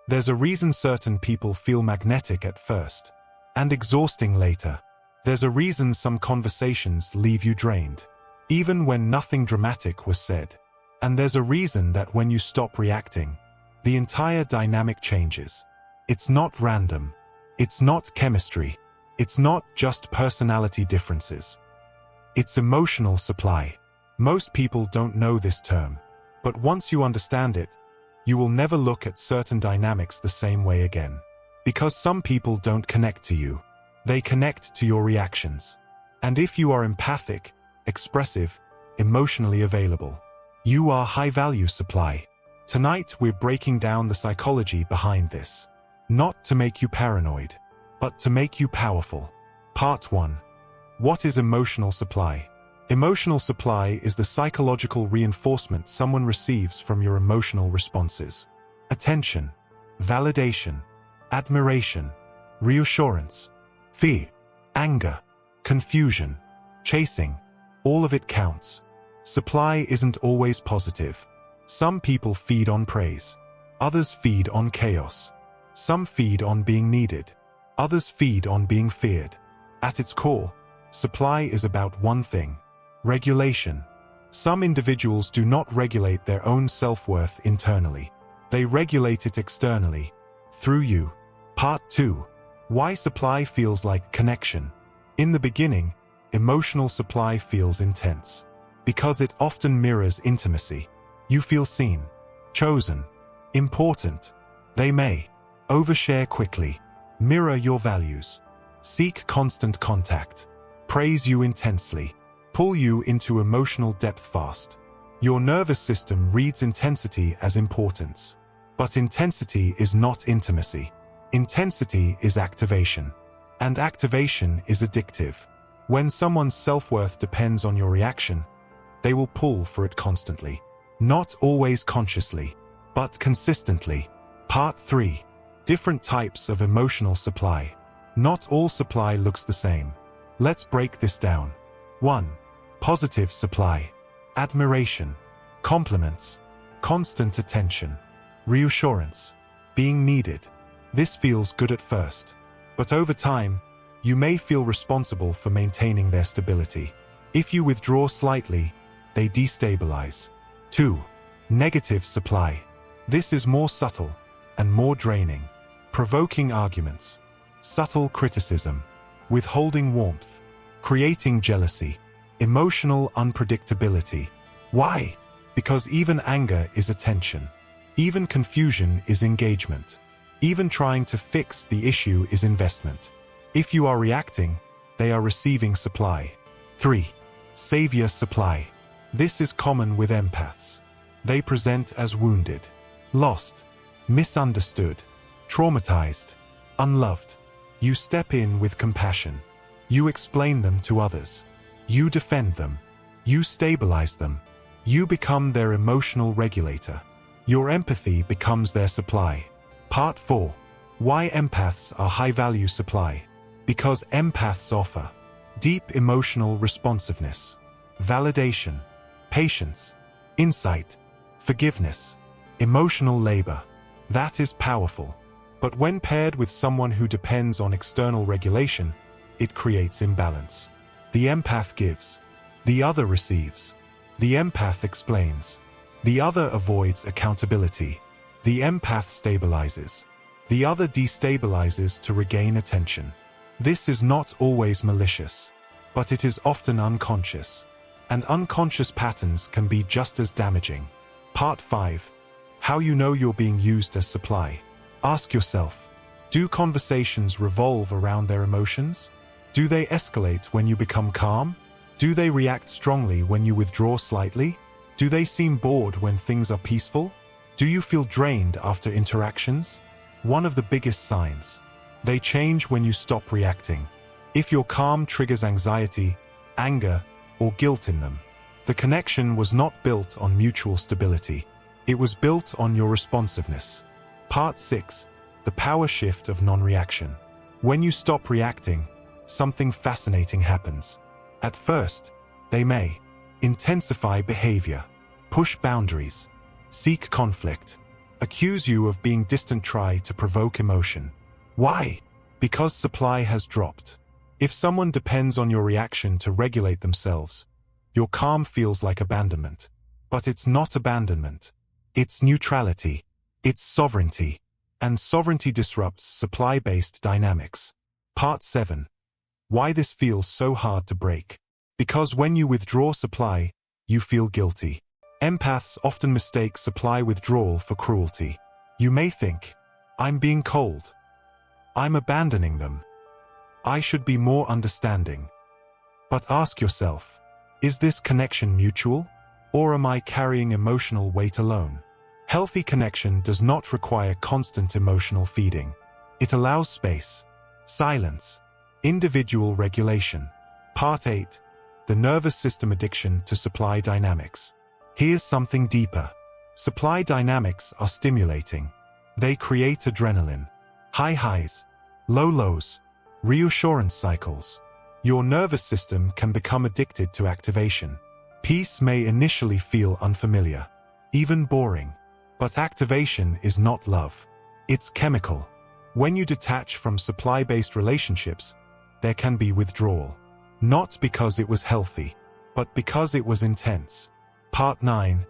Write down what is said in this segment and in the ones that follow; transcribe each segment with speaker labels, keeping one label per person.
Speaker 1: There's a reason certain people feel magnetic at first and exhausting later. There's a reason some conversations leave you drained, even when nothing dramatic was said. And there's a reason that when you stop reacting, the entire dynamic changes. It's not random. It's not chemistry. It's not just personality differences. It's emotional supply. Most people don't know this term, but once you understand it, you will never look at certain dynamics the same way again. Because some people don't connect to you. They connect to your reactions. And if you are empathic, expressive, emotionally available, you are high-value supply. Tonight we're breaking down the psychology behind this. Not to make you paranoid, but to make you powerful. Part 1. What is emotional supply? Emotional supply is the psychological reinforcement someone receives from your emotional responses. Attention, validation, admiration, reassurance, fear, anger, confusion, chasing, all of it counts. Supply isn't always positive. Some people feed on praise. Others feed on chaos. Some feed on being needed. Others feed on being feared. At its core, supply is about one thing: regulation. Some individuals do not regulate their own self-worth internally. They regulate it externally, through you. Part 2. Why supply feels like connection. In the beginning, emotional supply feels intense, because it often mirrors intimacy. You feel seen, chosen, important. They may overshare quickly, mirror your values, seek constant contact, praise you intensely, pull you into emotional depth fast. Your nervous system reads intensity as importance. But intensity is not intimacy. Intensity is activation. And activation is addictive. When someone's self-worth depends on your reaction, they will pull for it constantly. Not always consciously, but consistently. Part 3. Different types of emotional supply. Not all supply looks the same. Let's break this down. 1. Positive supply. Admiration, compliments, constant attention, reassurance, being needed. This feels good at first, but over time, you may feel responsible for maintaining their stability. If you withdraw slightly, they destabilize. 2. Negative supply. This is more subtle and more draining. Provoking arguments, subtle criticism, withholding warmth, creating jealousy, emotional unpredictability. Why? Because even anger is attention. Even confusion is engagement. Even trying to fix the issue is investment. If you are reacting, they are receiving supply. 3. Savior supply. This is common with empaths. They present as wounded, lost, misunderstood, traumatized, unloved. You step in with compassion. You explain them to others. You defend them. You stabilize them. You become their emotional regulator. Your empathy becomes their supply. Part 4. Why empaths are high-value supply. Because empaths offer deep emotional responsiveness, validation, patience, insight, forgiveness, emotional labor. That is powerful. But when paired with someone who depends on external regulation, it creates imbalance. The empath gives. The other receives. The empath explains. The other avoids accountability. The empath stabilizes. The other destabilizes to regain attention. This is not always malicious, but it is often unconscious. And unconscious patterns can be just as damaging. Part 5. How you know you're being used as supply. Ask yourself, do conversations revolve around their emotions? Do they escalate when you become calm? Do they react strongly when you withdraw slightly? Do they seem bored when things are peaceful? Do you feel drained after interactions? One of the biggest signs. They change when you stop reacting. If your calm triggers anxiety, anger, or guilt in them, the connection was not built on mutual stability. It was built on your responsiveness. Part 6. The power shift of non-reaction. When you stop reacting, something fascinating happens. At first, they may intensify behavior, push boundaries, seek conflict, accuse you of being distant, try to provoke emotion. Why? Because supply has dropped. If someone depends on your reaction to regulate themselves, your calm feels like abandonment. But it's not abandonment. It's neutrality. It's sovereignty. And sovereignty disrupts supply-based dynamics. Part 7. Why this feels so hard to break. Because when you withdraw supply, you feel guilty. Empaths often mistake supply withdrawal for cruelty. You may think, I'm being cold. I'm abandoning them. I should be more understanding. But ask yourself, is this connection mutual? Or am I carrying emotional weight alone? Healthy connection does not require constant emotional feeding. It allows space, silence, individual regulation. Part 8. The nervous system addiction to supply dynamics. Here's something deeper. Supply dynamics are stimulating. They create adrenaline, high highs, low lows, reassurance cycles. Your nervous system can become addicted to activation. Peace may initially feel unfamiliar, even boring. But activation is not love. It's chemical. When you detach from supply-based relationships, there can be withdrawal. Not because it was healthy, but because it was intense. Part 9.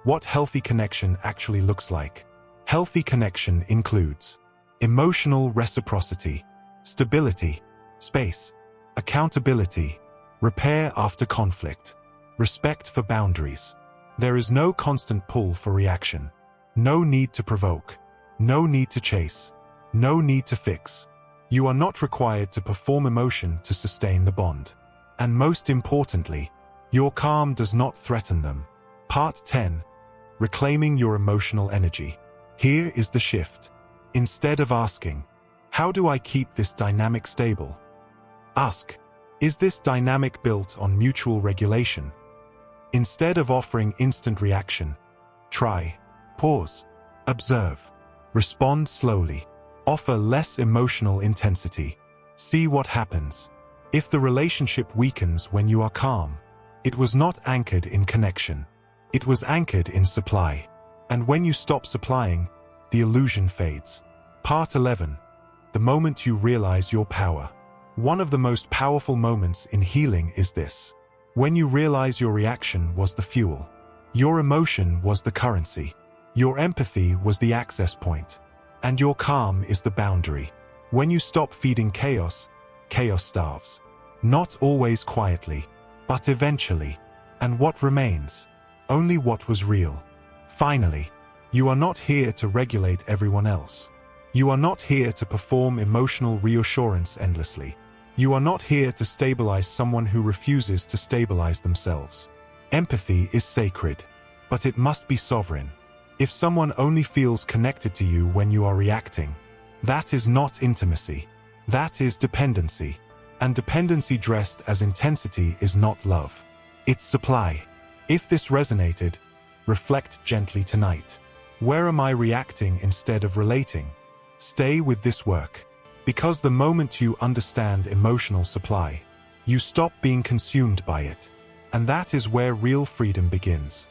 Speaker 1: What healthy connection actually looks like. Healthy connection includes emotional reciprocity, stability, space, accountability, repair after conflict, respect for boundaries. There is no constant pull for reaction. No need to provoke. No need to chase. No need to fix. You are not required to perform emotion to sustain the bond. And most importantly, your calm does not threaten them. Part 10. Reclaiming your emotional energy. Here is the shift. Instead of asking, how do I keep this dynamic stable? Ask, is this dynamic built on mutual regulation? Instead of offering instant reaction, try, pause, observe, respond slowly, offer less emotional intensity. See what happens. If the relationship weakens when you are calm, it was not anchored in connection. It was anchored in supply. And when you stop supplying, the illusion fades. Part 11. The moment you realize your power. One of the most powerful moments in healing is this. When you realize your reaction was the fuel. Your emotion was the currency. Your empathy was the access point. And your calm is the boundary. When you stop feeding chaos, chaos starves. Not always quietly, but eventually. And what remains? Only what was real. Finally, you are not here to regulate everyone else. You are not here to perform emotional reassurance endlessly. You are not here to stabilize someone who refuses to stabilize themselves. Empathy is sacred, but it must be sovereign. If someone only feels connected to you when you are reacting, that is not intimacy. That is dependency. And dependency dressed as intensity is not love. It's supply. If this resonated, reflect gently tonight. Where am I reacting instead of relating? Stay with this work. Because the moment you understand emotional supply, you stop being consumed by it. And that is where real freedom begins.